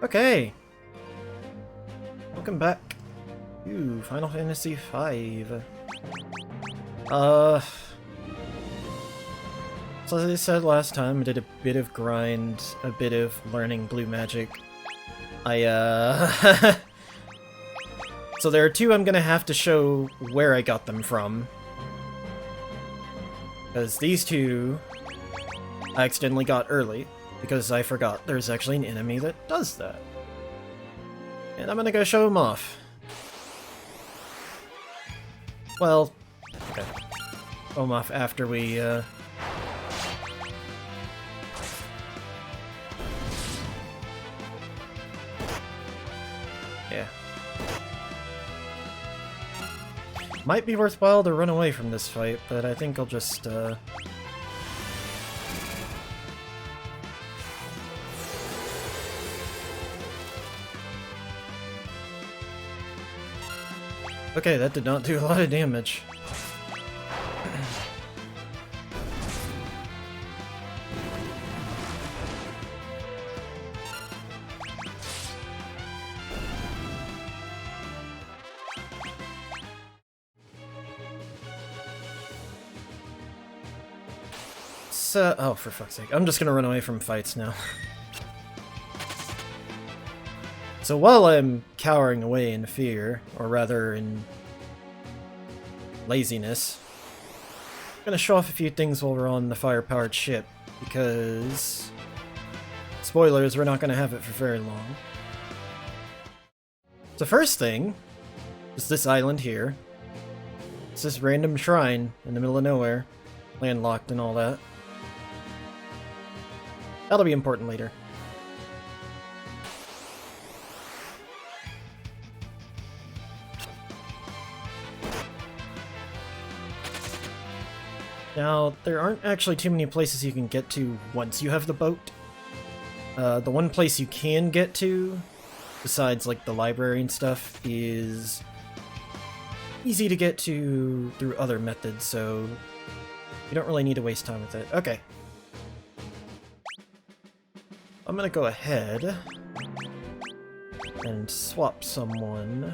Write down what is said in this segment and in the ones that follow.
Okay. Welcome back. Ooh, Final Fantasy V. So as I said last time, I did a bit of grind, a bit of learning blue magic. So there are two I'm gonna have to show where I got them from. Because these two I accidentally got early, because I forgot there's actually an enemy that does that. And I'm gonna go show them off. Well, okay. Show them off after we, yeah. Might be worthwhile to run away from this fight, but I think I'll just, Okay, that did not do a lot of damage. So, oh, for fuck's sake. I'm just gonna run away from fights now. So while I'm cowering away in fear, or rather in laziness, I'm gonna show off a few things while we're on the fire-powered ship, because spoilers, we're not gonna have it for very long. So first thing is this island here. It's this random shrine in the middle of nowhere, landlocked and all that. That'll be important later. Now, there aren't actually too many places you can get to once you have the boat. The one place you can get to, besides like the library and stuff, is easy to get to through other methods, so you don't really need to waste time with it. Okay. I'm gonna go ahead and swap someone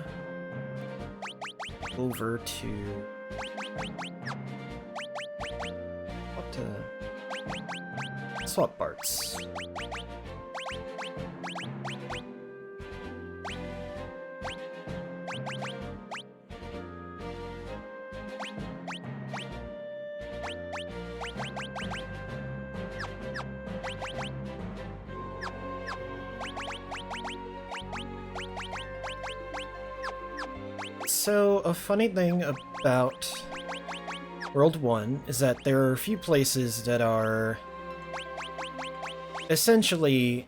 over to... swap parts. So, a funny thing about World 1 is that there are a few places that are essentially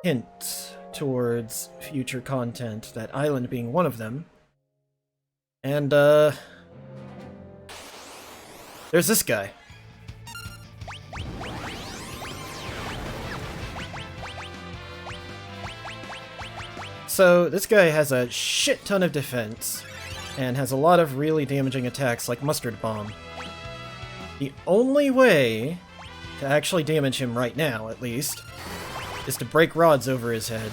hints towards future content, that island being one of them. And, there's this guy. So, this guy has a shit ton of defense, and has a lot of really damaging attacks like Mustard Bomb. The only way to actually damage him right now, at least, is to break rods over his head.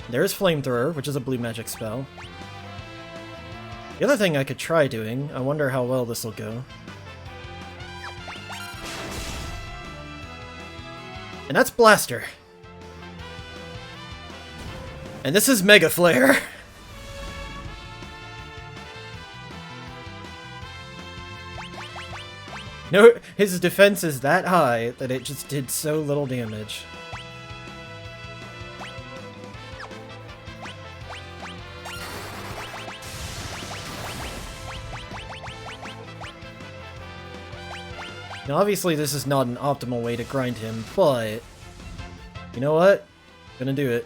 There's Flamethrower, which is a blue magic spell. The other thing I could try doing, I wonder how well this will go. And that's Blaster. And this is Mega Flare. No, his defense is that high that it just did so little damage. Now obviously this is not an optimal way to grind him, but you know what? I'm gonna do it.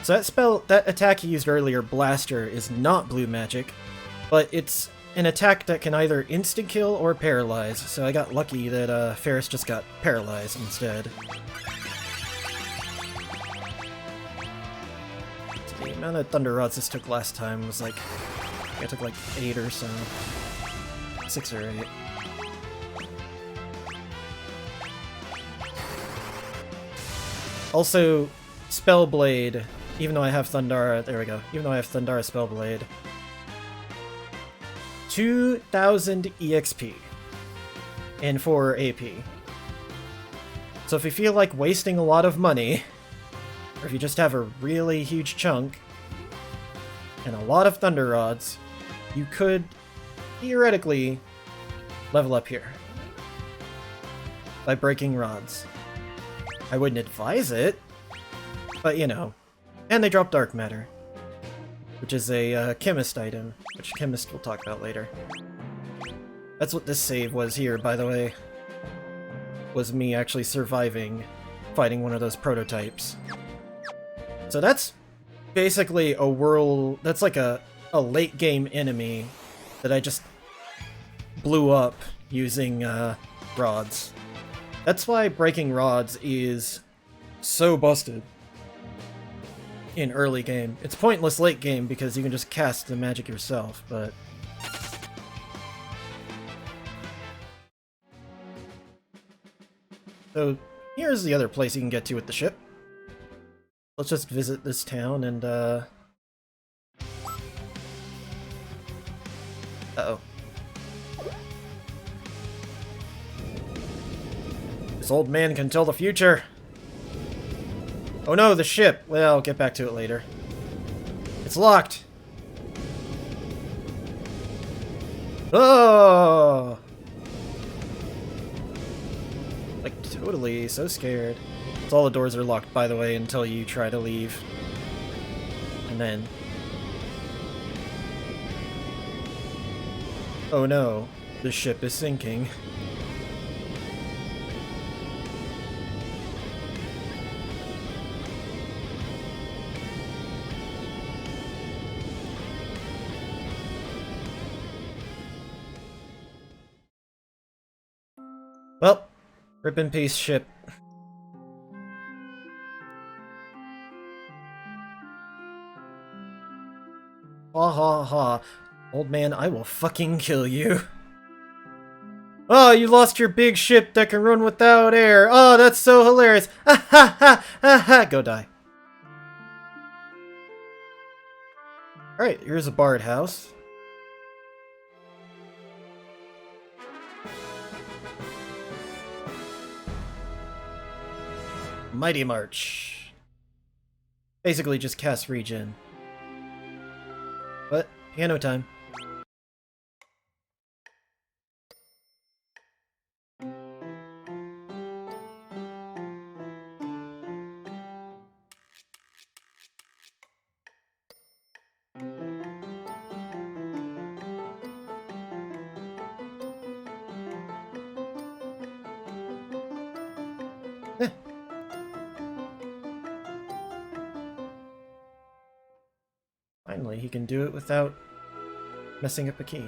So that attack he used earlier, Blaster, is not blue magic, but it's an attack that can either insta-kill or paralyze, so I got lucky that Ferris just got paralyzed instead. The amount of Thunder Rods this took last time was like... I took like 8 or so. 6 or 8. Also, Spellblade, even though I have Thundara, there we go, even though I have Thundara Spellblade, 2,000 EXP and 4 AP. So if you feel like wasting a lot of money, or if you just have a really huge chunk, and a lot of Thunder Rods, you could theoretically level up here by breaking rods. I wouldn't advise it, but you know. And they drop Dark Matter, which is a Chemist item, which Chemist we'll talk about later. That's what this save was here, by the way. Was me actually surviving, fighting one of those prototypes. So that's basically a world... That's like a late game enemy that I just blew up using rods. That's why breaking rods is so busted in early game. It's pointless late game because you can just cast the magic yourself, but... So, here's the other place you can get to with the ship. Let's just visit this town and, Uh-oh. This old man can tell the future! Oh no, the ship! Well, I'll get back to it later. It's locked! Oh! Like, totally, so scared. So all the doors are locked, by the way, until you try to leave. And then... Oh no, the ship is sinking. Well, rip in peace, ship. Ha ha ha. Old man, I will fucking kill you. Oh, you lost your big ship that can run without air. Oh, that's so hilarious. Ha ha ha ha ha. Go die. Alright, here's a bard house. Mighty March. Basically just cast regen. But, piano time. Finally, he can do it without messing up a key.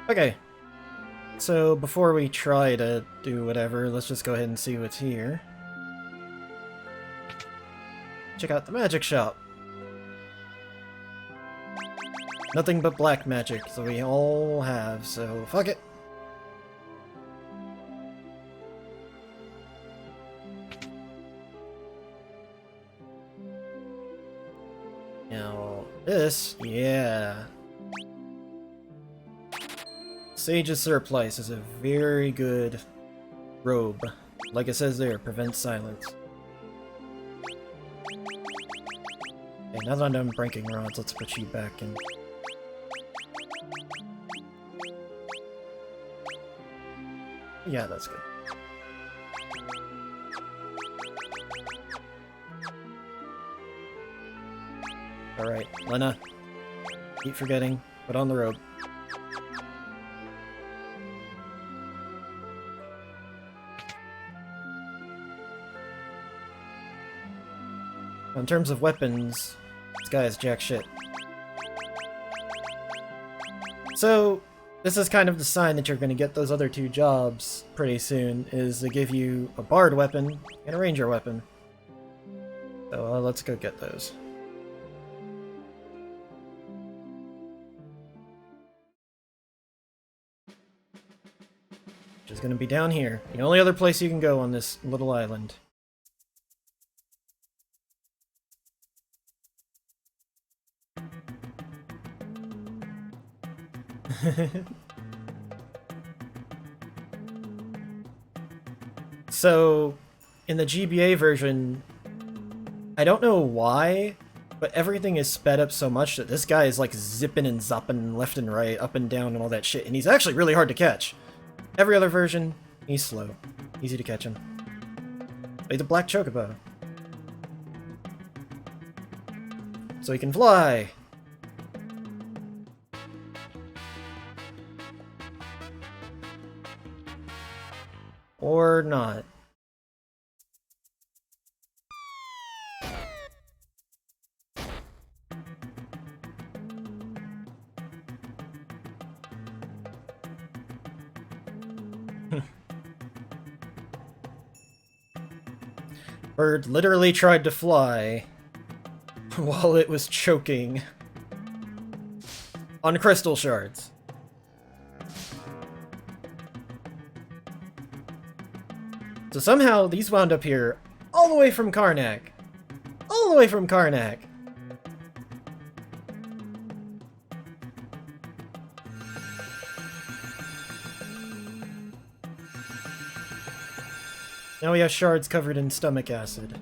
Okay, so before we try to do whatever, let's just go ahead and see what's here. Check out the magic shop. Nothing but black magic, so we all have, so fuck it. Now, this, yeah. Sage's Surplice is a very good robe. Like it says there, prevents silence. Okay, now that I'm done breaking rods, let's put you back in. Yeah, that's good. Alright, Lena. Keep forgetting. Put on the robe. In terms of weapons, this guy is jack shit. So, this is kind of the sign that you're going to get those other two jobs pretty soon, is they give you a bard weapon and a ranger weapon. So let's go get those. Which is going to be down here. The only other place you can go on this little island. So, in the GBA version, I don't know why, but everything is sped up so much that this guy is like zipping and zopping left and right, up and down and all that shit, and he's actually really hard to catch. Every other version, he's slow. Easy to catch him. But he's a black chocobo. So he can fly! Or not. Bird literally tried to fly while it was choking on crystal shards. So somehow these wound up here all the way from Karnak. All the way from Karnak. Now we have shards covered in stomach acid.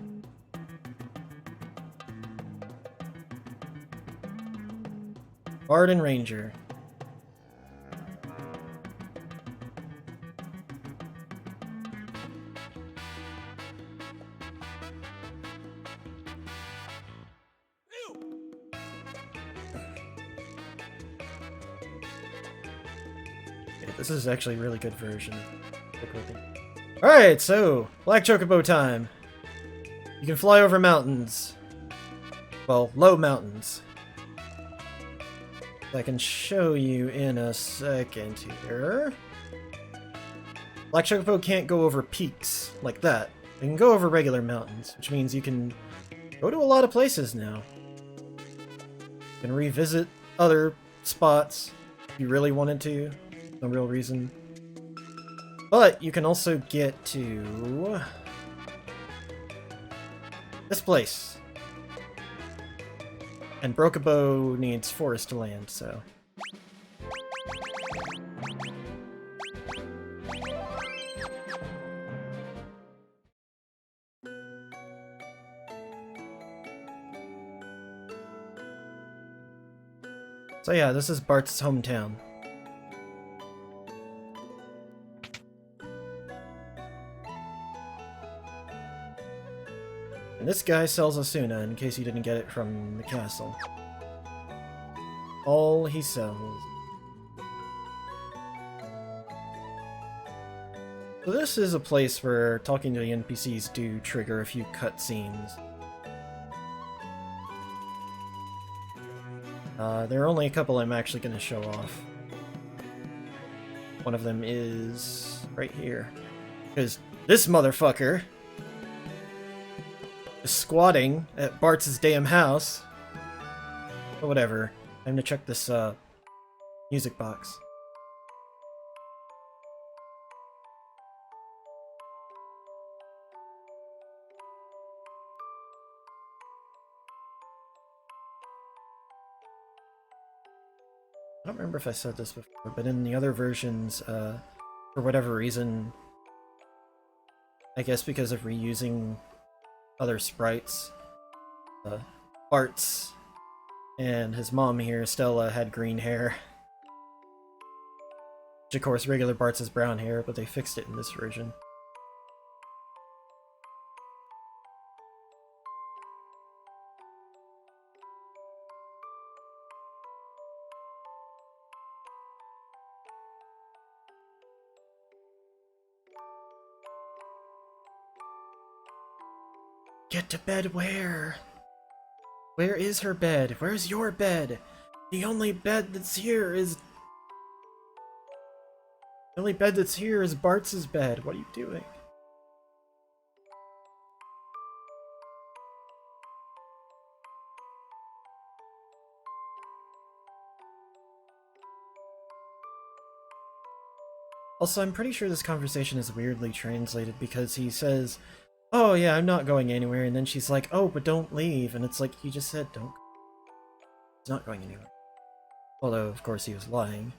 Bard and Ranger. Okay, this is actually a really good version. Alright, so, Black Chocobo time. You can fly over mountains. Well, low mountains. I can show you in a second here. Black Chocobo can't go over peaks like that. They can go over regular mountains, which means you can go to a lot of places now. You can revisit other spots if you really wanted to. No real reason. But you can also get to this place. And Brokobo needs forest land, so. So yeah, this is Bart's hometown. And this guy sells Asuna, in case you didn't get it from the castle. All he sells. So this is a place where talking to the NPCs do trigger a few cutscenes. There are only a couple I'm actually going to show off. One of them is right here. Because this motherfucker is squatting at Bart's damn house. But whatever. Time to check this music box. I don't remember if I said this before, but in the other versions, for whatever reason, I guess because of reusing other sprites, Bart's and his mom here, Stella, had green hair. Which of course regular Bart's has brown hair, but they fixed it in this version. Get to bed where? Where is her bed? Where's your bed? The only bed that's here is The only bed that's here is Bart's bed. What are you doing? Also, I'm pretty sure this conversation is weirdly translated because he says, "Oh yeah, I'm not going anywhere," and then she's like, "Oh, but don't leave," and it's like, he just said don't. He's not going anywhere. Although, of course, he was lying.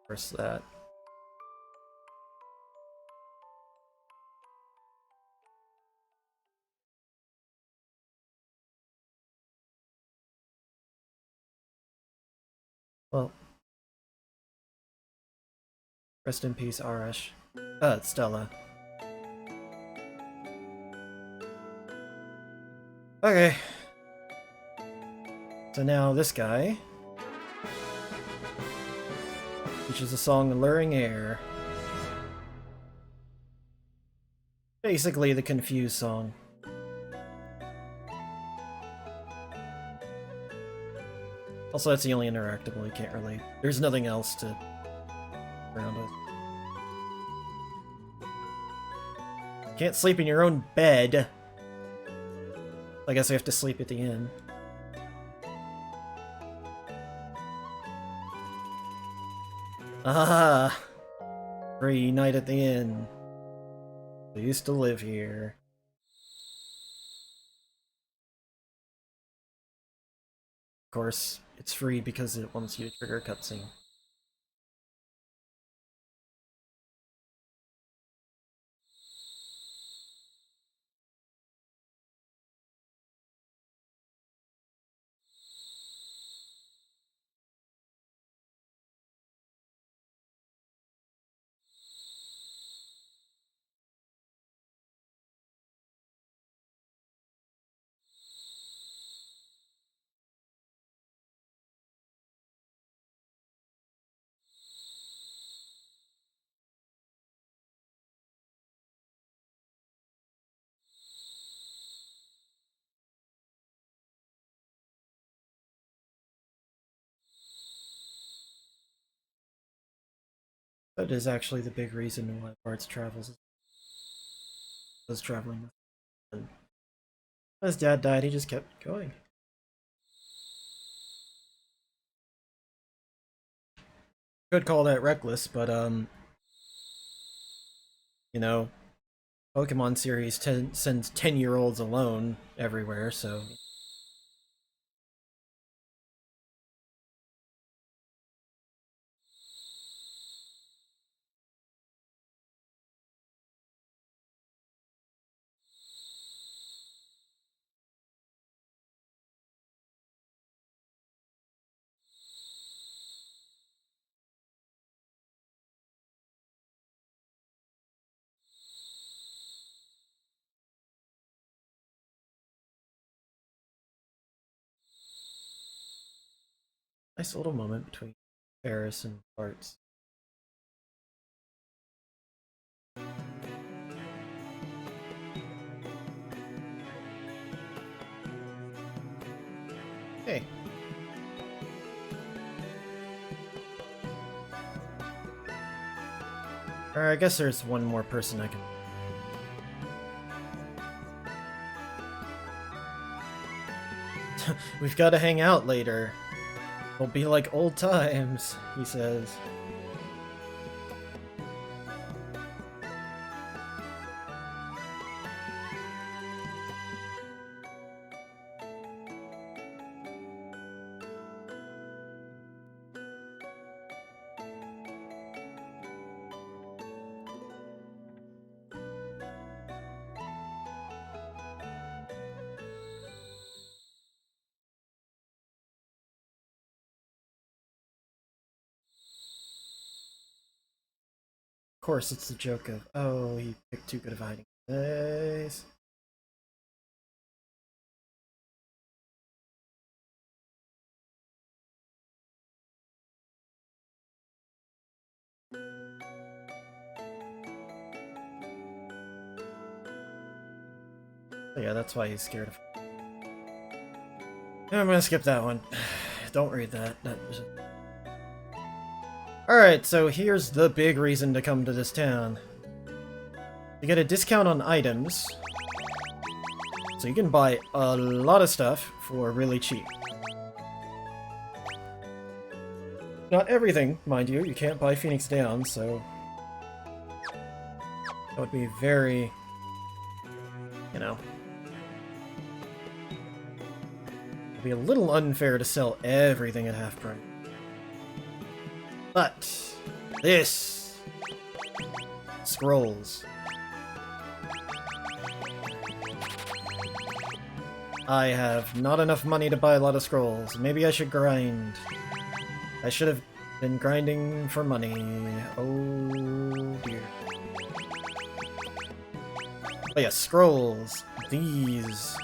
Of course, that. Well, rest in peace, Arash. Stella. Okay. So now this guy features the song Alluring Air. Basically the Confused song. Also, that's the only interactable, you can't really... There's nothing else to... around it. Can't sleep in your own bed. I guess I have to sleep at the inn. Ah! Free night at the inn. I used to live here. Of course, it's free because it wants you to trigger a cutscene. That is actually the big reason why Bart's was traveling with him. When his dad died, he just kept going. Could call that reckless, but you know, Pokemon series sends 10-year-olds alone everywhere, so... Nice little moment between Paris and Bart's. Hey. Or I guess there's one more person I can... We've got to hang out later. It'll be like old times, he says. Of course, it's the joke of, oh, he picked too good of a hiding place. So yeah, that's why he's scared of. I'm gonna skip that one. Don't read that. Alright, so here's the big reason to come to this town. You get a discount on items, so you can buy a lot of stuff for really cheap. Not everything, mind you. You can't buy Phoenix Down, so that would be very, you know, it'd be a little unfair to sell everything at half price. But this scrolls. I have not enough money to buy a lot of scrolls. Maybe I should grind. I should have been grinding for money. Oh dear. Oh yeah, scrolls. These.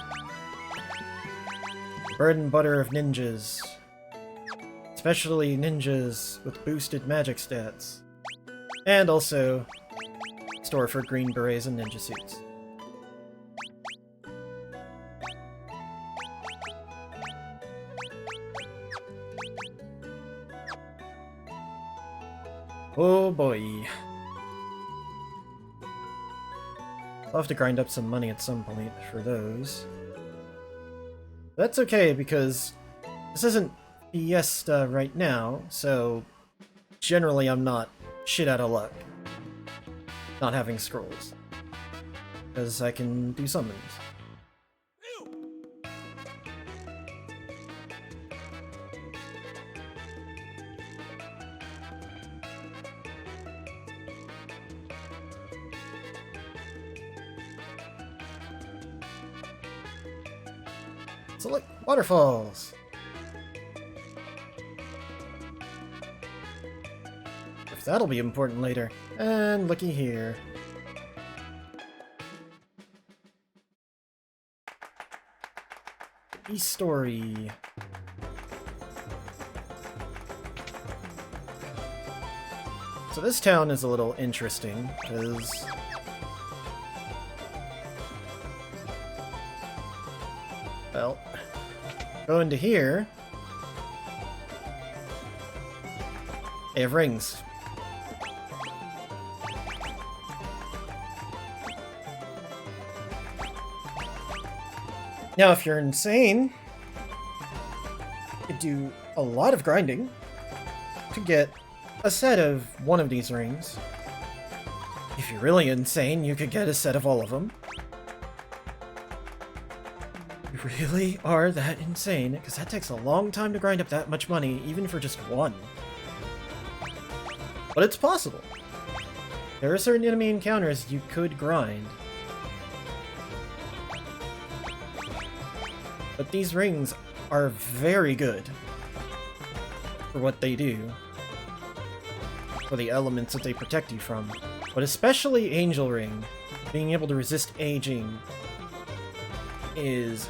Bread and butter of ninjas. Especially ninjas with boosted magic stats. And also store for green berets and ninja suits. Oh boy. I'll have to grind up some money at some point for those. That's okay, because this isn't Fiesta right now, so generally I'm not shit out of luck not having scrolls. Because I can do summons. So look, waterfalls! If that'll be important later. And looky here. E-story. So this town is a little interesting, because well, go into here. They have rings. Now, if you're insane, you could do a lot of grinding to get a set of one of these rings. If you're really insane, you could get a set of all of them. You really are that insane, because that takes a long time to grind up that much money, even for just one. But it's possible. There are certain enemy encounters you could grind. But these rings are very good for what they do, for the elements that they protect you from. But especially Angel Ring, being able to resist aging, is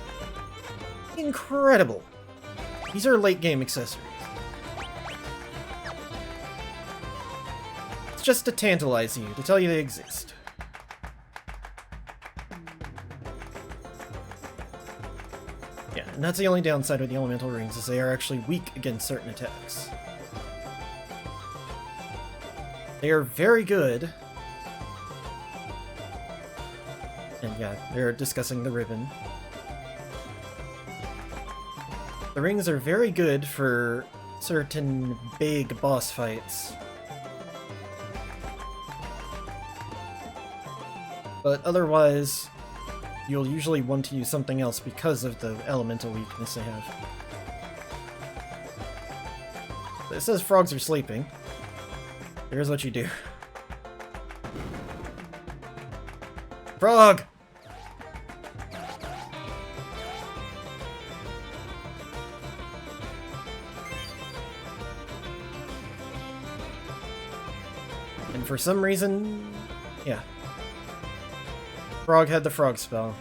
incredible. These are late game accessories. It's just to tantalize you, to tell you they exist. Yeah, and that's the only downside with the elemental rings, is they are actually weak against certain attacks. They are very good. And yeah, they're discussing the ribbon. The rings are very good for certain big boss fights. But otherwise, you'll usually want to use something else because of the elemental weakness they have. It says frogs are sleeping. Here's what you do. Frog! And for some reason, yeah. Frog had the frog spell.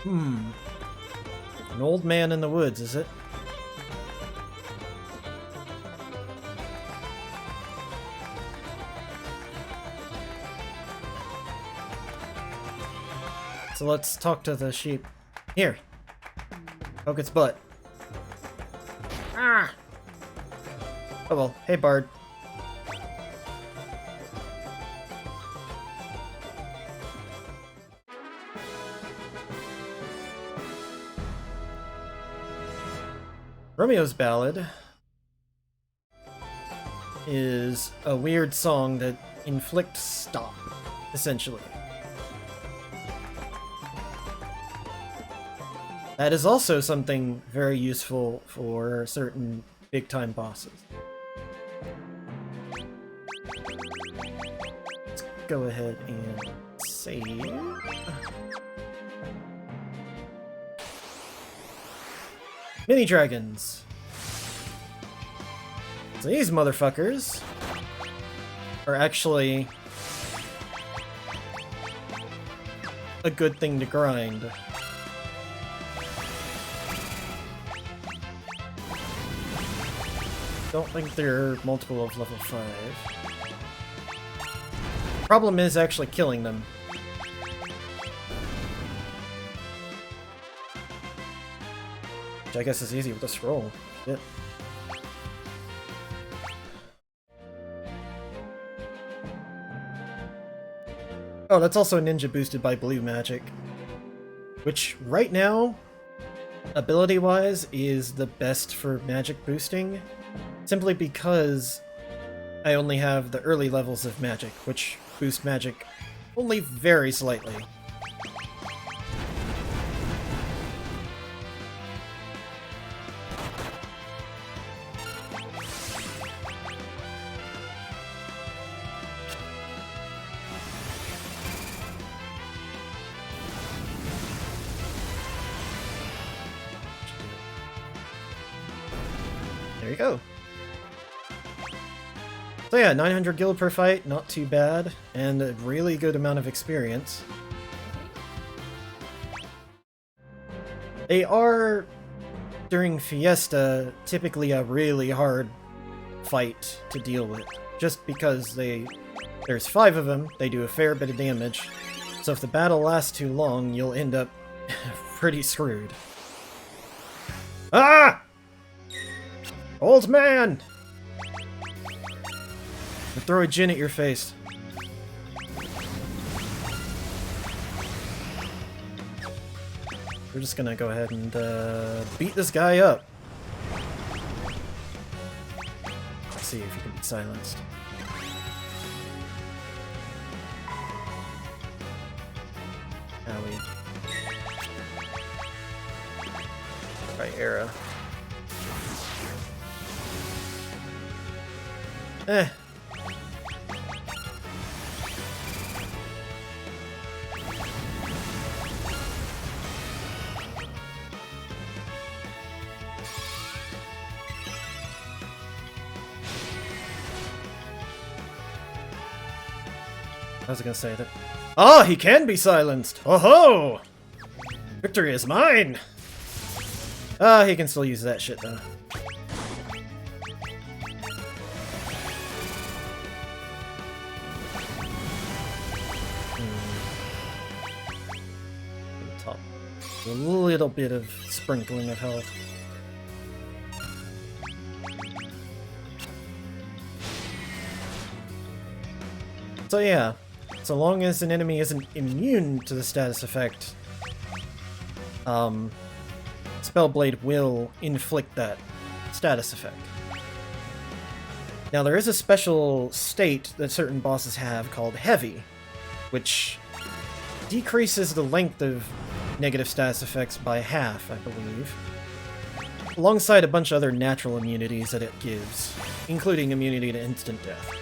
An old man in the woods, is it? So let's talk to the sheep. Here. Poke its butt. Ah! Oh well. Hey, Bard. Romeo's Ballad is a weird song that inflicts stop, essentially. That is also something very useful for certain big-time bosses. Let's go ahead and save. Mini dragons. So these motherfuckers are actually a good thing to grind. Don't think they're multiple of level 5. Problem is actually killing them. Which I guess is easy with a scroll. Yeah. Oh, that's also a ninja boosted by blue magic. Which, right now, ability-wise, is the best for magic boosting. Simply because I only have the early levels of magic, which boost magic only very slightly. There you go. So yeah, 900 gil per fight, not too bad, and a really good amount of experience. They are, during Fiesta, typically a really hard fight to deal with, just because there's 5 of them, they do a fair bit of damage, so if the battle lasts too long, you'll end up pretty screwed. Ah! Old man! I'll throw a gin at your face. We're just gonna go ahead and beat this guy up. Let's see if he can be silenced. Owie. Right, era. Eh. I was gonna say that. Oh, he can be silenced! Oh ho! Victory is mine! Ah, he can still use that shit though. Top. A little bit of sprinkling of health. So yeah. So long as an enemy isn't immune to the status effect, Spellblade will inflict that status effect. Now there is a special state that certain bosses have called Heavy, which decreases the length of negative status effects by half, I believe, alongside a bunch of other natural immunities that it gives, including immunity to instant death.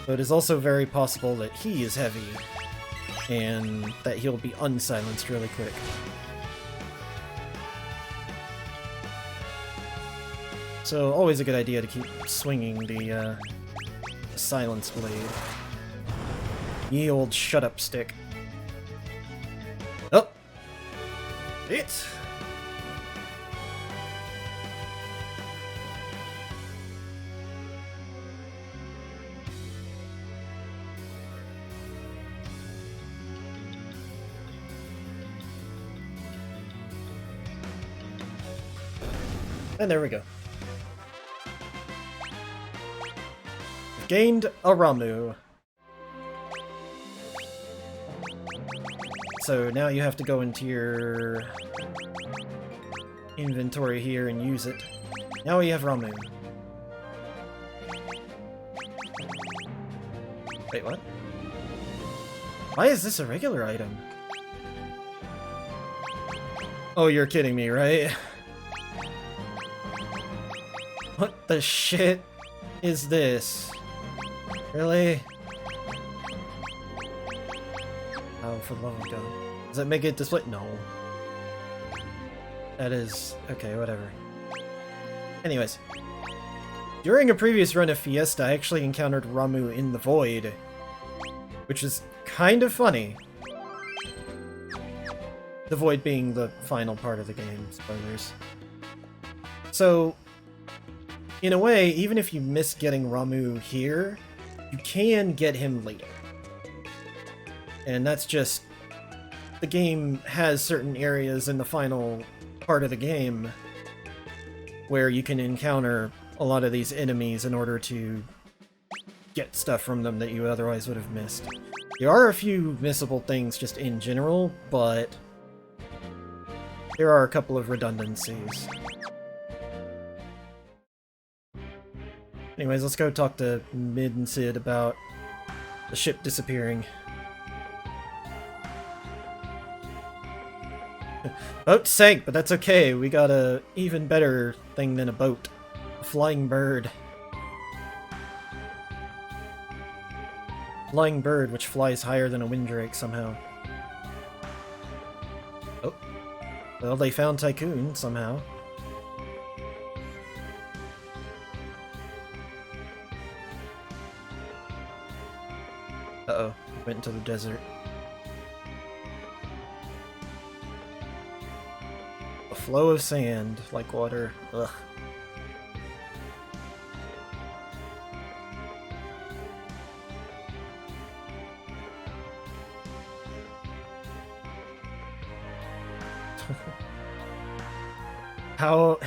But it is also very possible that he is heavy, and that he'll be unsilenced really quick. So, always a good idea to keep swinging the silence blade. Ye old shut-up stick. Oh! It! And there we go. We've gained a Ramu. So now you have to go into your inventory here and use it. Now we have Ramu. Wait, what? Why is this a regular item? Oh, you're kidding me, right? What the shit is this? Really? Oh, for the love of God. Does that make it display? No. That is... okay, whatever. Anyways. During a previous run of Fiesta, I actually encountered Ramu in the Void. Which is kind of funny. The Void being the final part of the game, spoilers. So, in a way, even if you miss getting Ramu here, you can get him later. And that's just... the game has certain areas in the final part of the game where you can encounter a lot of these enemies in order to get stuff from them that you otherwise would have missed. There are a few missable things just in general, but there are a couple of redundancies. Anyways, let's go talk to Mid and Sid about the ship disappearing. Boat sank, but that's okay. We got a even better thing than a boat. A flying bird. Flying bird, which flies higher than a winddrake somehow. Oh. Well, they found Tycoon somehow. Uh-oh. Went into the desert. A flow of sand, like water. Ugh. How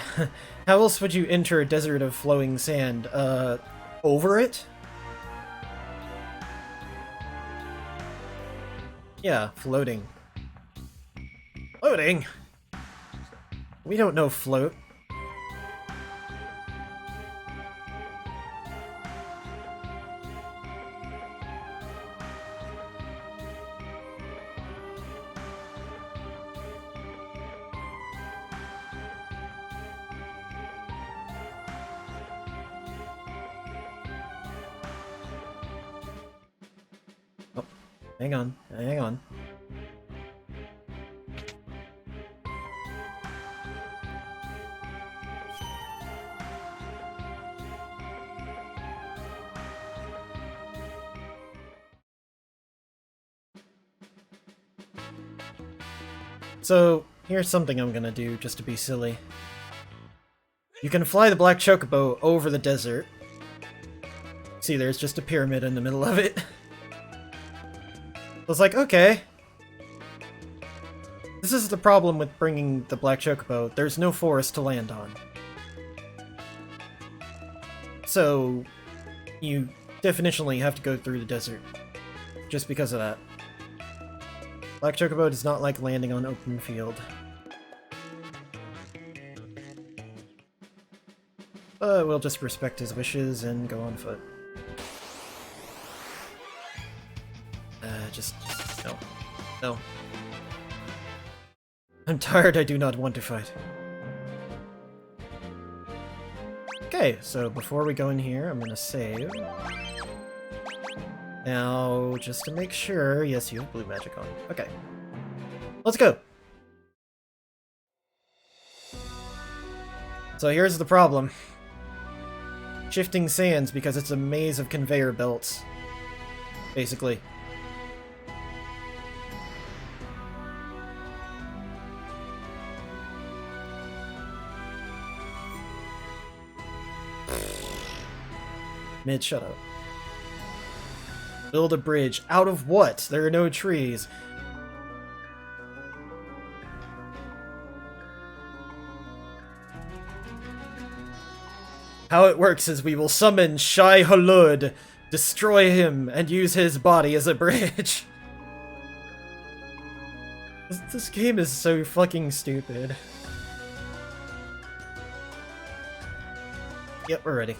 else would you enter a desert of flowing sand? Over it? Yeah, floating. Floating? We don't know float. Oh, hang on, hang on. So, here's something I'm gonna do, just to be silly. You can fly the Black Chocobo over the desert. See, there's just a pyramid in the middle of it. I was like, okay. This is the problem with bringing the Black Chocobo. There's no forest to land on. So, you definitionally have to go through the desert. Just because of that. Black Chocobo does not like landing on open field. But we'll just respect his wishes and go on foot. Just... no. No. I'm tired, I do not want to fight. Okay, so before we go in here, I'm gonna save. Now, just to make sure, yes, you have blue magic on. Okay. Let's go! So here's the problem. Shifting sands because it's a maze of conveyor belts. Basically. Mid, shut up. Build a bridge. Out of what? There are no trees. How it works is we will summon Shai Hulud, destroy him, and use his body as a bridge. This game is so fucking stupid. Yep, we're ready.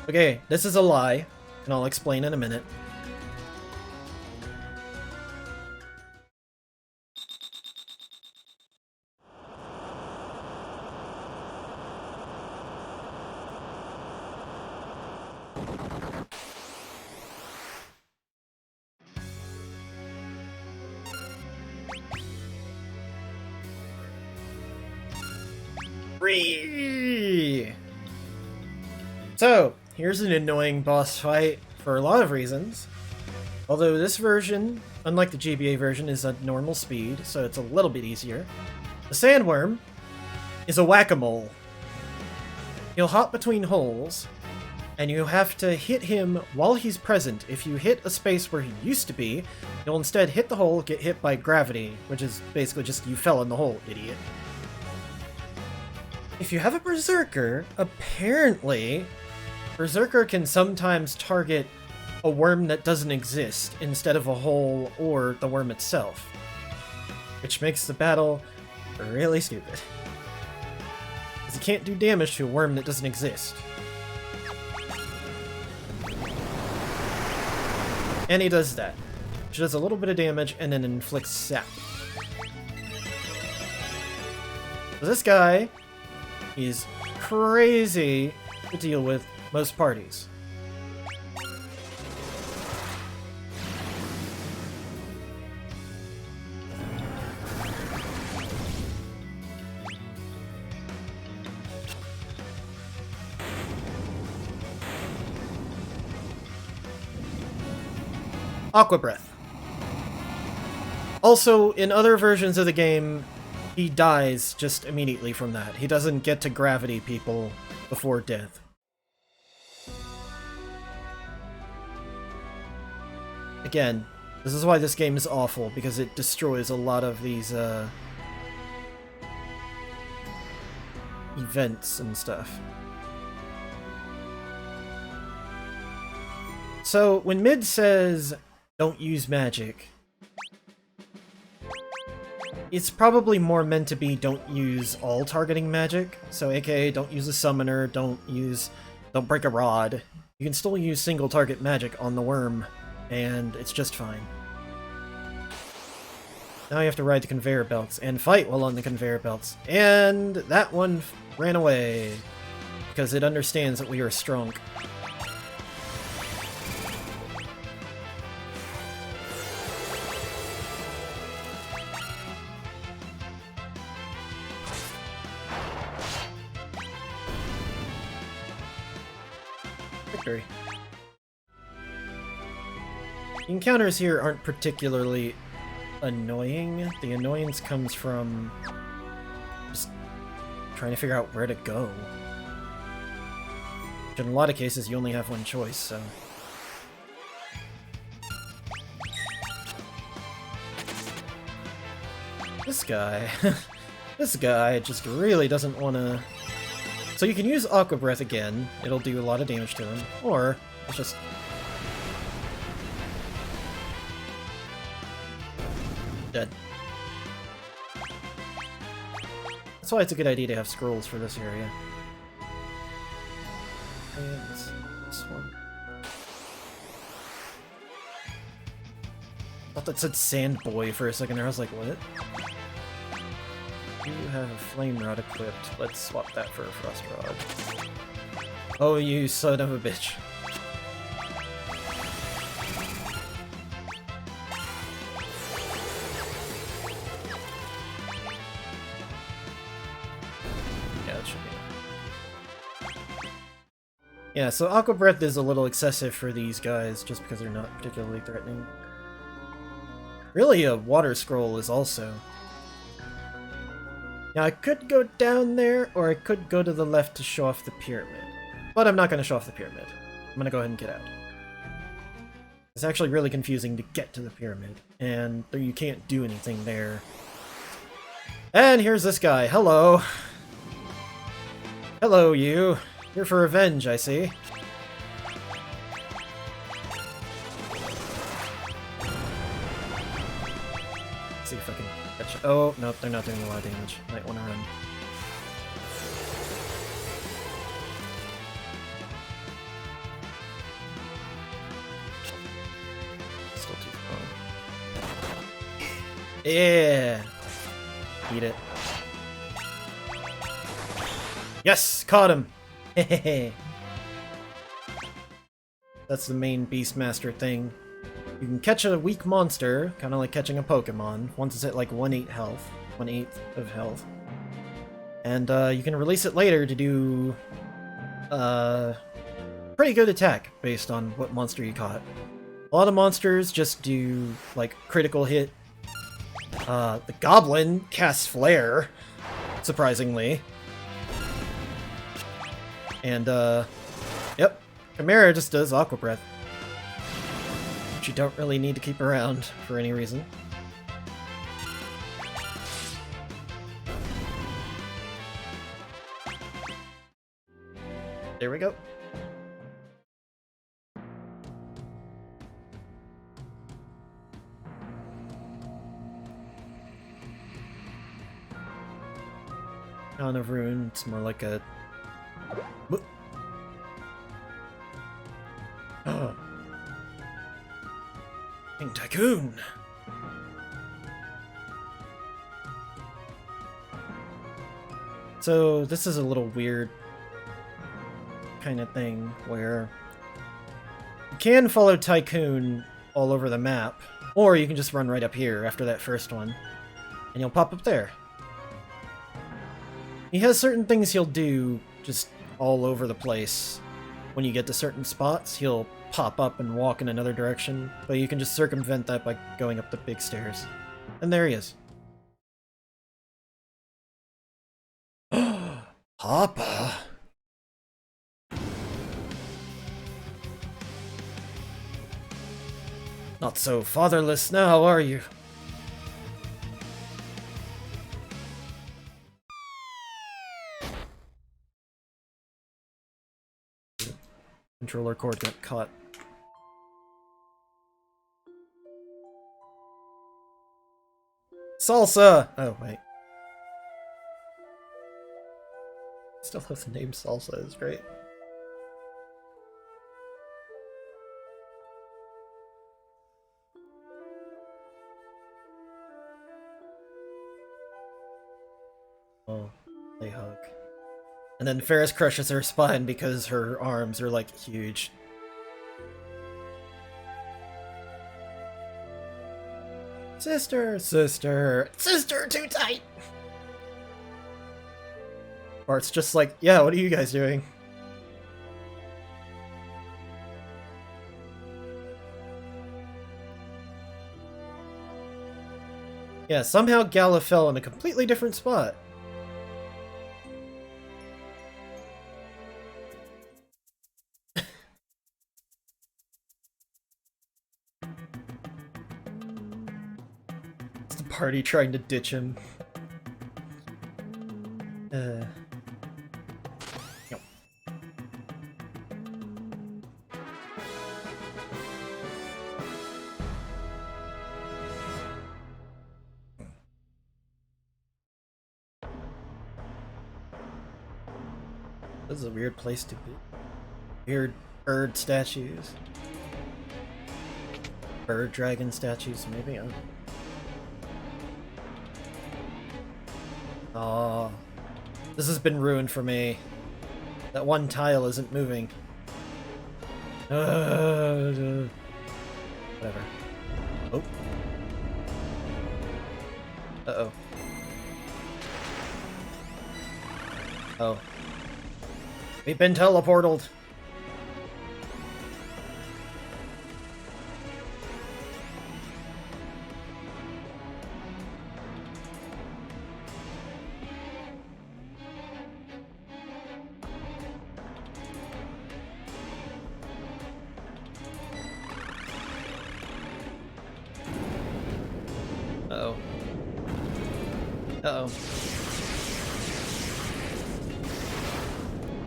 Okay, this is a lie, and I'll explain in a minute. So, here's an annoying boss fight for a lot of reasons. Although this version, unlike the GBA version, is at normal speed, so it's a little bit easier. The sandworm is a whack-a-mole. He'll hop between holes, and you have to hit him while he's present. If you hit a space where he used to be, you'll instead hit the hole, get hit by gravity, which is basically just you fell in the hole, idiot. If you have a Berserker, apparently, Berserker can sometimes target a worm that doesn't exist instead of a hole or the worm itself, which makes the battle really stupid. Because you can't do damage to a worm that doesn't exist. And he does that, which does a little bit of damage and then inflicts sap. So this guy is crazy to deal with most parties. Aqua Breath. Also, in other versions of the game, he dies just immediately from that. He doesn't get to gravity people before death. Again, this is why this game is awful, because it destroys a lot of these, events and stuff. So, when Mid says, don't use magic, it's probably more meant to be don't use all targeting magic. So, aka, don't use a summoner, don't break a rod. You can still use single target magic on the worm, and it's just fine. Now you have to ride the conveyor belts and fight while on the conveyor belts. And that one ran away, because it understands that we are strong. Victory. The encounters here aren't particularly annoying. The annoyance comes from just trying to figure out where to go. Which in a lot of cases you only have one choice, so... This guy... this guy just really doesn't want to... So you can use Aqua Breath again, it'll do a lot of damage to him, or it's just... dead. That's why it's a good idea to have scrolls for this area. And this one. I thought that said Sand Boy for a second there, I was like, what? You have a Flame Rod equipped. Let's swap that for a Frost Rod. Oh, you son of a bitch. Yeah, that should be. Yeah, so Aqua Breath is a little excessive for these guys, just because they're not particularly threatening. Really, a Water Scroll is also... Now, I could go down there, or I could go to the left to show off the pyramid. But I'm not going to show off the pyramid. I'm going to go ahead and get out. It's actually really confusing to get to the pyramid, and you can't do anything there. And here's this guy. Hello! Hello, you. Here for revenge, I see. Let's see if I can catch... Oh, nope, they're not doing a lot of damage. Might want to run. Still too far. Yeah! Eat it. Yes! Caught him! Hehehe. That's the main Beastmaster thing. You can catch a weak monster, kind of like catching a Pokemon, once it's at like 1/8 health. 1/8 of health. And you can release it later to do pretty good attack based on what monster you caught. A lot of monsters just do like critical hit. The Goblin casts Flare, surprisingly. And yep, Chimera just does Aqua Breath. Which you don't really need to keep around for any reason. There we go. Town of Ruin, it's more like a... King Tycoon! So, this is a little weird kind of thing where you can follow Tycoon all over the map, or you can just run right up here after that first one, and you'll pop up there. He has certain things he'll do just all over the place. When you get to certain spots, he'll pop up and walk in another direction, but you can just circumvent that by going up the big stairs. And there he is. Papa! Not so fatherless now, are you? Controller cord got caught. Salsa! Oh, wait. Still have the name Salsa, is great. Oh, they hug. And then Ferris crushes her spine because her arms are, like, huge. Sister, sister, sister, too tight! Bart's just like, yeah, what are you guys doing? Yeah, somehow Gala fell in a completely different spot. It's the party trying to ditch him. Yep. This is a weird place to be. Weird bird statues. Bird dragon statues, maybe? Oh. This has been ruined for me. That one tile isn't moving. Whatever. Oh. Uh-oh. Oh. We've been teleported. Uh-oh. Uh-oh.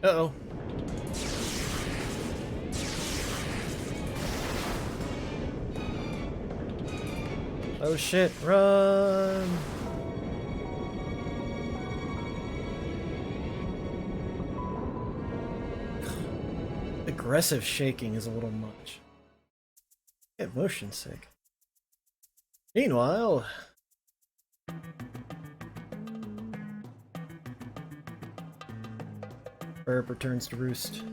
Uh-oh. Oh shit, run! Aggressive shaking is a little much. Get motion sick. Meanwhile... Bird returns to roost.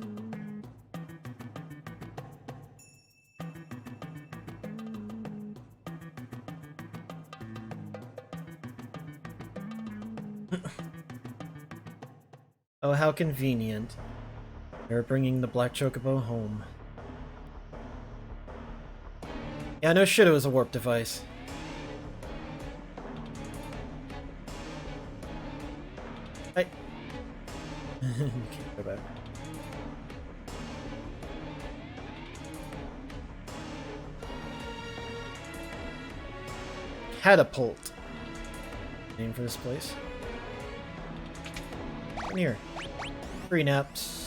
Oh, how convenient. They're bringing the black chocobo home. Yeah, no shit, it was a warp device. Hey. Can't go back. Catapult. Name for this place. Come here. Free naps.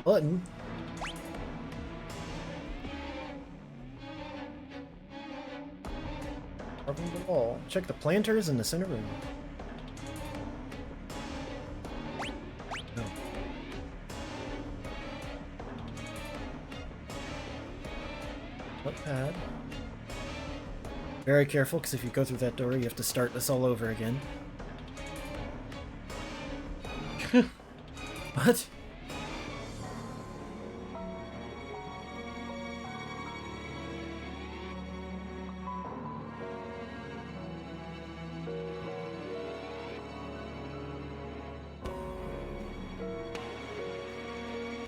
Button. Carving the wall. Check the planters in the center room. No. Notepad. Very careful, because if you go through that door, you have to start this all over again. What?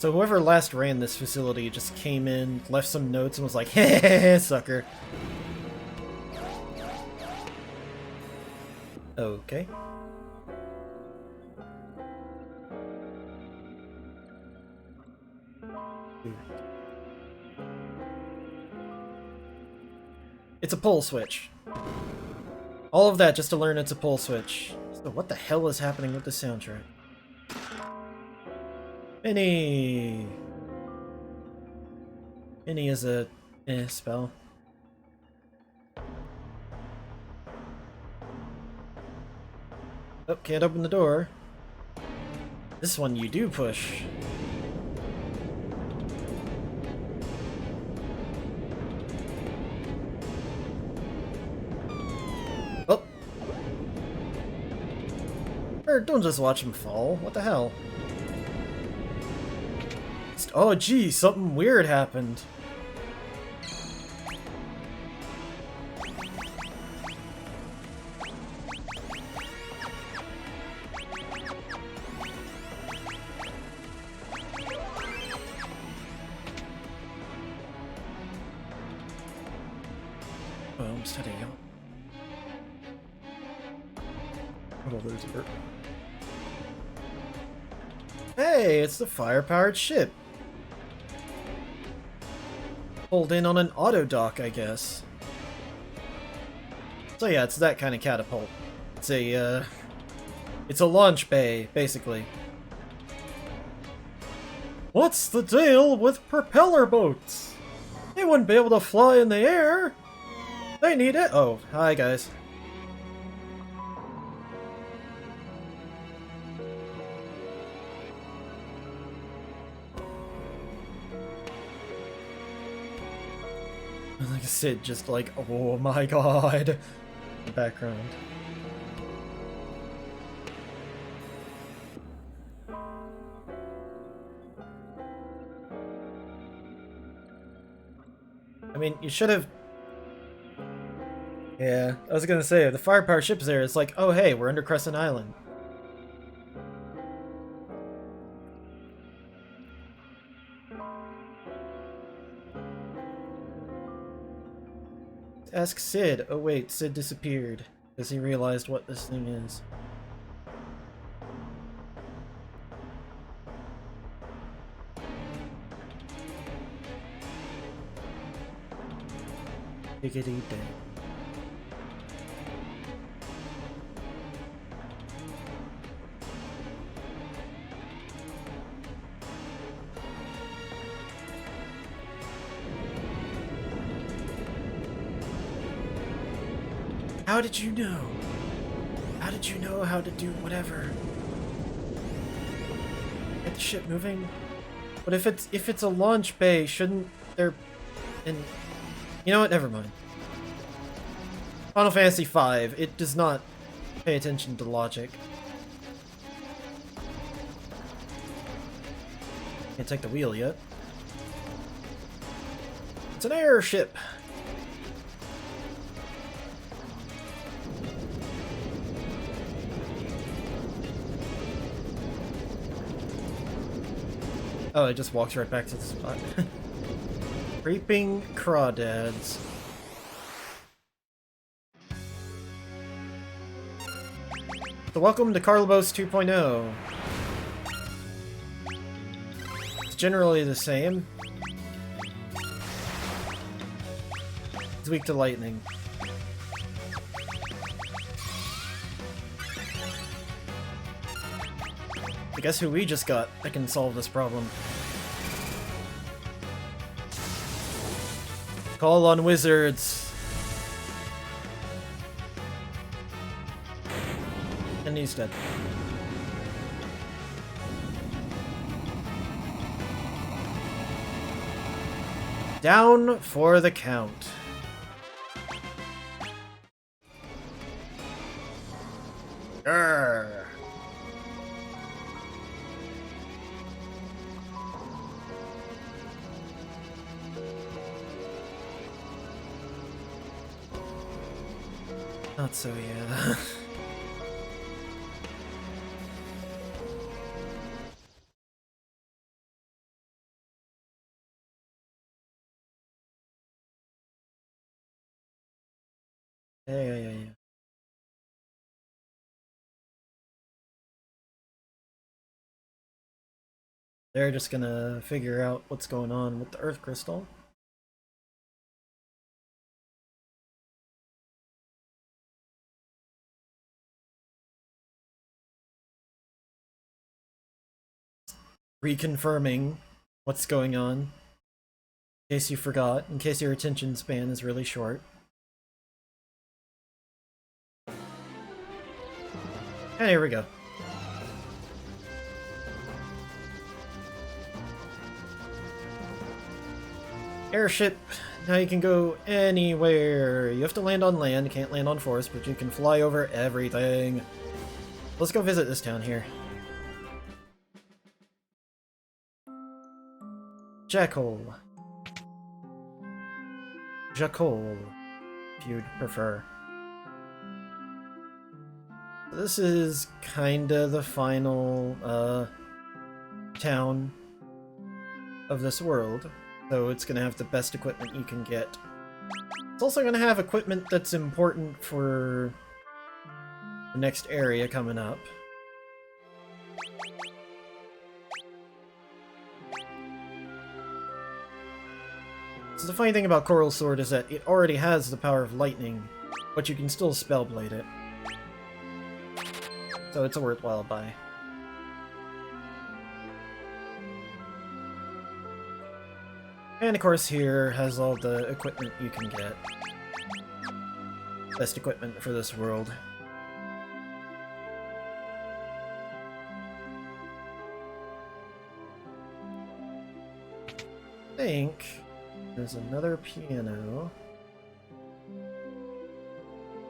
So whoever last ran this facility just came in, left some notes, and was like, "Heh, sucker." Okay. It's a pull switch. All of that just to learn it's a pull switch. So what the hell is happening with the soundtrack? Minnie! Minnie is a spell. Oh, can't open the door. This one you do push. Oh! Or don't just watch him fall. What the hell? Oh gee, something weird happened. Oh, I'm steady out. What'll lose it? Hey, it's the fire-powered ship. Pulled in on an auto dock, I guess. So yeah, it's that kind of catapult. It's a launch bay, basically. What's the deal with propeller boats? They wouldn't be able to fly in the air. They need it. Oh, hi guys. Like Sid, just like, oh my god, in the background. I mean, you should have. Yeah, I was gonna say, if the firepower ship's there, it's like, oh hey, we're under Crescent Island. Ask Sid. Oh wait, Sid disappeared because he realized what this thing is. Diggity day. How did you know? How did you know how to do whatever? Get the ship moving? But if it's a launch bay, shouldn't there... And you know what? Never mind. Final Fantasy V, it does not pay attention to logic. Can't take the wheel yet. It's an airship! Oh, it just walks right back to the spot. Creeping crawdads. So welcome to Carlobos 2.0. It's generally the same. It's weak to lightning. I guess who we just got that can solve this problem. Call on wizards. And he's dead. Down for the count. Grr. Not so, yeah. Yeah. They're just gonna figure out what's going on with the Earth Crystal. Reconfirming what's going on. In case you forgot, in case your attention span is really short. And here we go. Airship. Now you can go anywhere. You have to land on land, can't land on forest, but you can fly over everything. Let's go visit this town here. Jackhole. Jackhole, if you'd prefer. This is kinda the final, town of this world, so it's gonna have the best equipment you can get. It's also gonna have equipment that's important for the next area coming up. So the funny thing about Coral Sword is that it already has the power of lightning, but you can still Spellblade it. So it's a worthwhile buy. And of course here has all the equipment you can get. Best equipment for this world. I think there's another piano.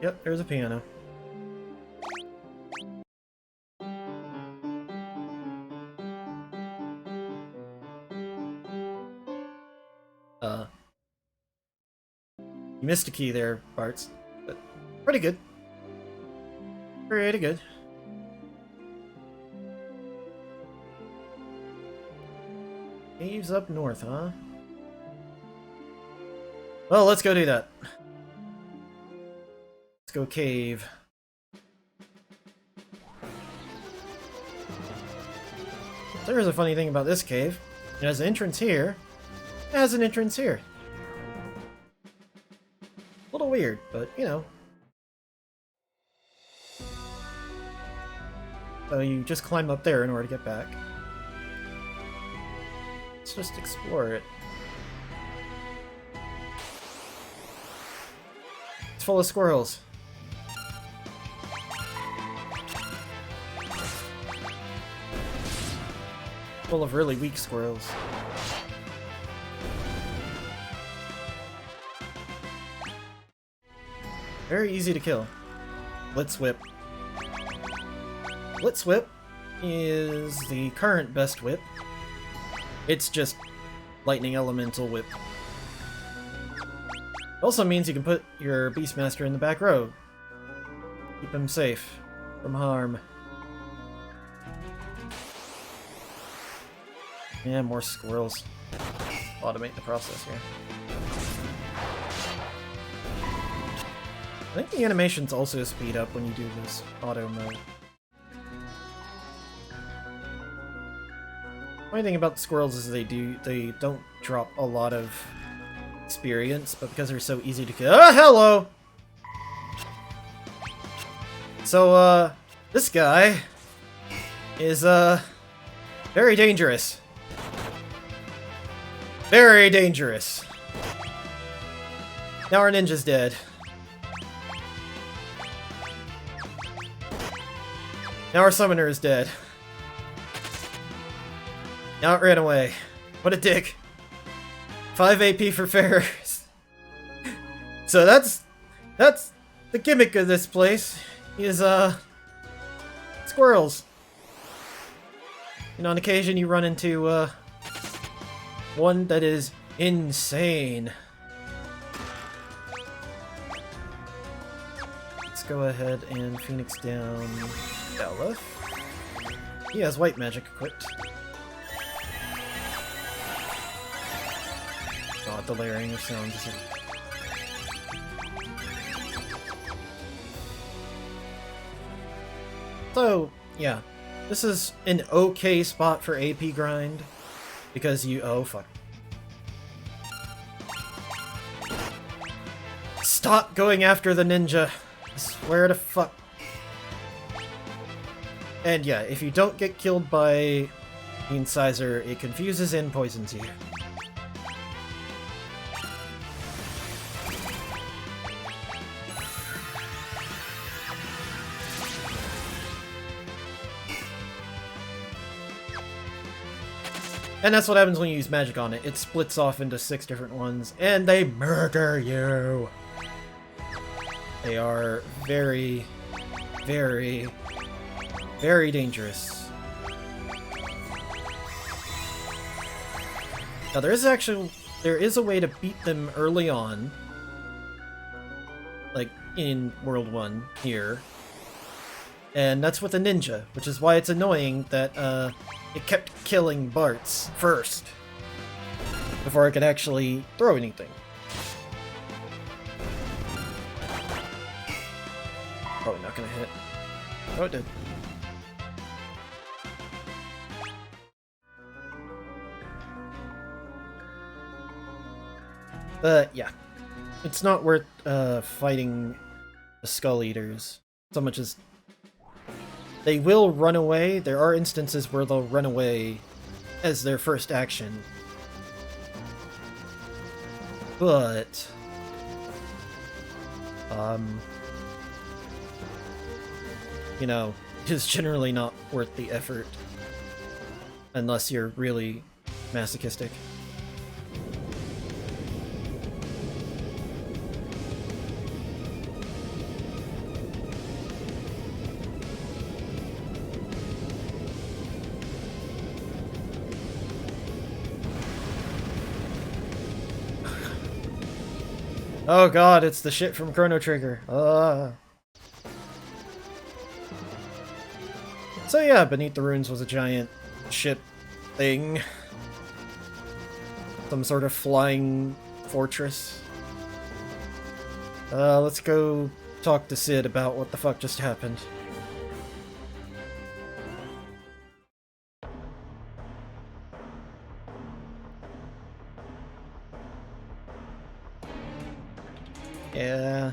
Yep, there's a piano. You missed a key there, Bartz, but pretty good. Pretty good. Caves up north, huh? Well, let's go do that. Let's go cave. There's a funny thing about this cave. It has an entrance here. It has an entrance here. little weird, but you know. So you just climb up there in order to get back. Let's just explore it. It's full of squirrels. Full of really weak squirrels. Very easy to kill. Blitz Whip. Blitz Whip is the current best whip. It's just Lightning Elemental Whip. It also means you can put your Beastmaster in the back row. Keep him safe from harm. Yeah, more squirrels. Automate the process here. I think the animations also speed up when you do this auto mode. Funny thing about the squirrels is they don't drop a lot of experience, but because they're so easy to kill. Ah, hello! So, this guy is, very dangerous. Very dangerous. Now our ninja's dead. Now our summoner is dead. Now it ran away. What a dick. 5 AP for Ferris. So that's the gimmick of this place. Is squirrels. And on occasion you run into one that is insane. Let's go ahead and Phoenix down Belith. He has white magic equipped. God, the layering of sounds is So, yeah. This is an okay spot for AP grind. Because you... Oh, fuck. Stop going after the ninja! I swear to fuck. And yeah, if you don't get killed by the incisor, it confuses and poisons you. And that's what happens when you use magic on it. It splits off into 6 different ones, and they murder you! They are very, very, very dangerous. Now there is a way to beat them early on. Like, in World 1 here. And that's with a ninja, which is why it's annoying that, it kept killing Bart's first. Before I could actually throw anything. Probably not gonna hit. Oh, it did. But, yeah. It's not worth, fighting the Skull Eaters so much as... They will run away. There are instances where they'll run away as their first action. But... you know, it's generally not worth the effort. Unless you're really masochistic. Oh god, it's the shit from Chrono Trigger. So yeah, Beneath the Ruins was a giant ship thing. Some sort of flying fortress. Let's go talk to Sid about what the fuck just happened. Yeah.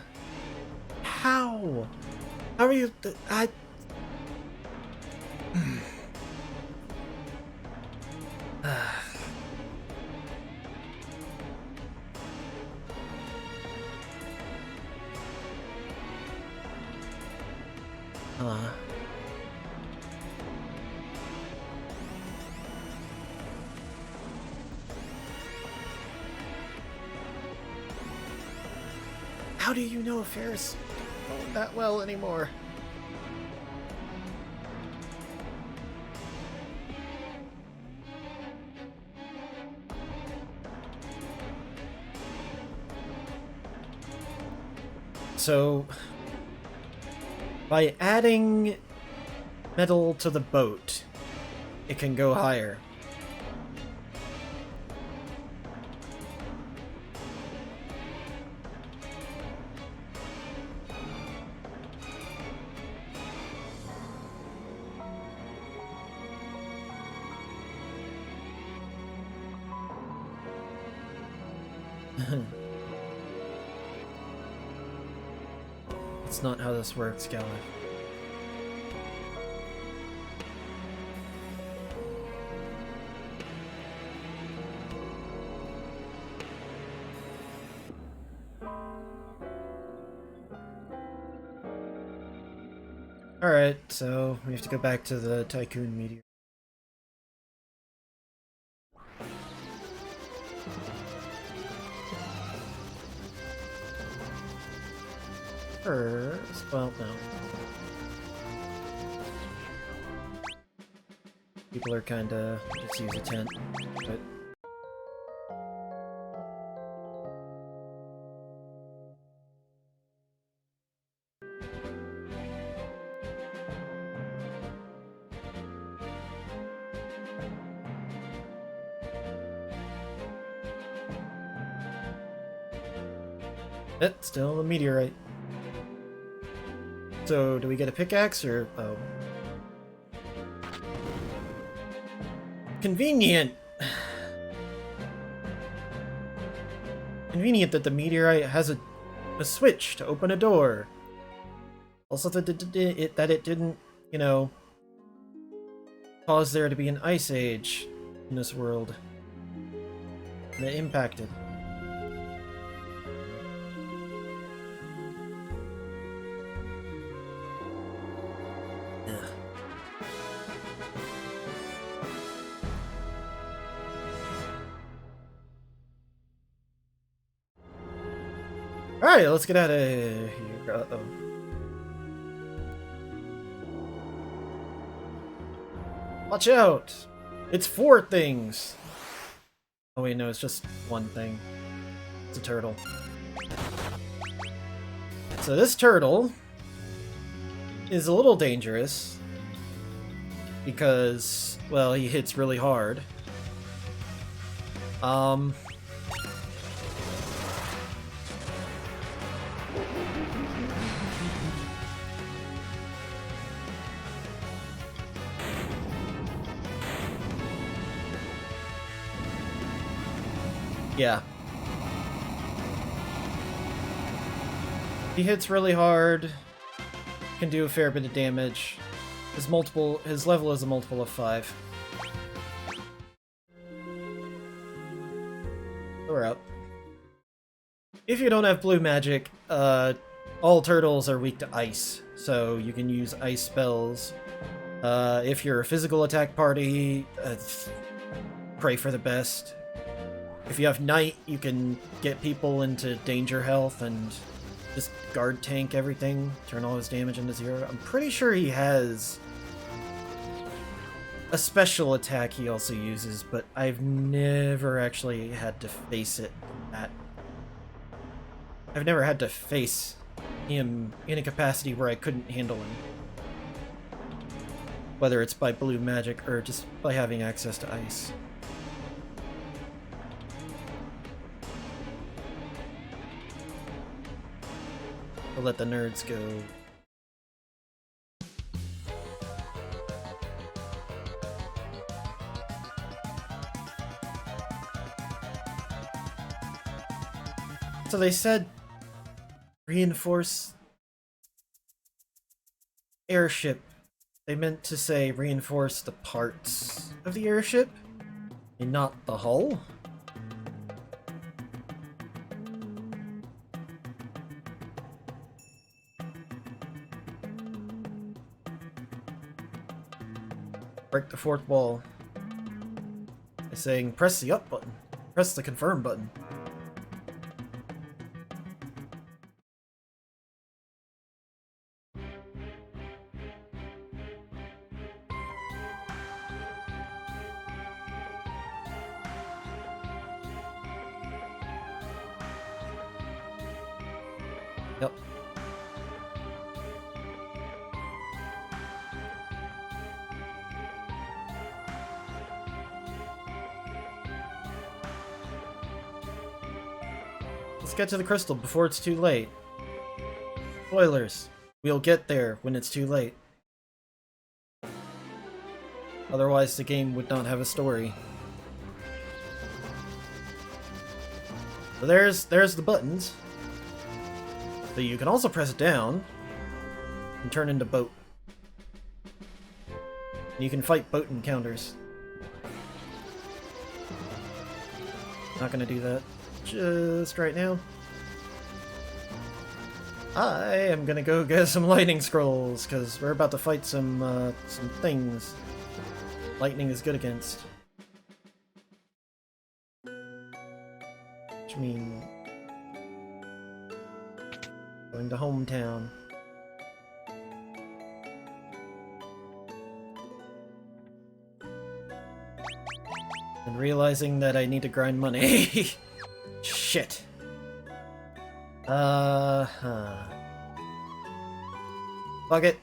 How? How are you... I... How do you know Ferris don't that well anymore? So, by adding metal to the boat, it can go higher. That's not how this works, Gala. Alright, so we have to go back to the Tycoon meteor. First, well, no. People are kinda just use a tent, but... Still a meteorite. So, do we get a pickaxe, or... oh. Convenient! Convenient that the meteorite has a switch to open a door. Also that it didn't, you know, cause there to be an ice age in this world. And it impacted. Alright, let's get out of here. Uh-oh. Watch out! It's 4 things! Oh wait, no, it's just one thing. It's a turtle. So this turtle is a little dangerous because, well, he hits really hard. Yeah. He hits really hard, can do a fair bit of damage. His level is a multiple of 5. We're up. If you don't have blue magic, all turtles are weak to ice, so you can use ice spells. If you're a physical attack party, pray for the best. If you have Night, you can get people into danger health and just guard tank everything, turn all his damage into 0. I'm pretty sure he has a special attack he also uses, but I've never actually had to face it I've never had to face him in a capacity where I couldn't handle him. Whether it's by blue magic or just by having access to ice. We'll let the nerds go. So they said Reinforce airship. They meant to say reinforce the parts of the airship, and not the hull. Break the fourth wall by saying press the up button. Press the confirm button. Yep. Let's get to the crystal before it's too late. Spoilers. We'll get there when it's too late. Otherwise, the game would not have a story. So there's the buttons. So you can also press down and turn into boat. And you can fight boat encounters. Not gonna do that just right now. I am gonna go get some lightning scrolls, because we're about to fight some things lightning is good against. Which means going to hometown. And realizing that I need to grind money. Shit. Fuck it.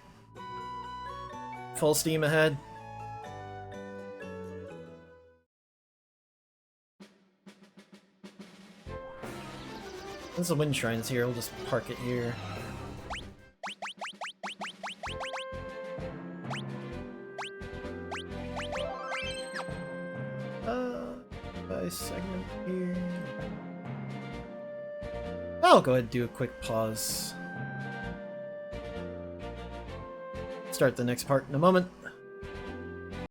Full steam ahead. Since the wind shrine's here, we'll just park it here. By segment here. I'll go ahead and do a quick pause. Start the next part in a moment.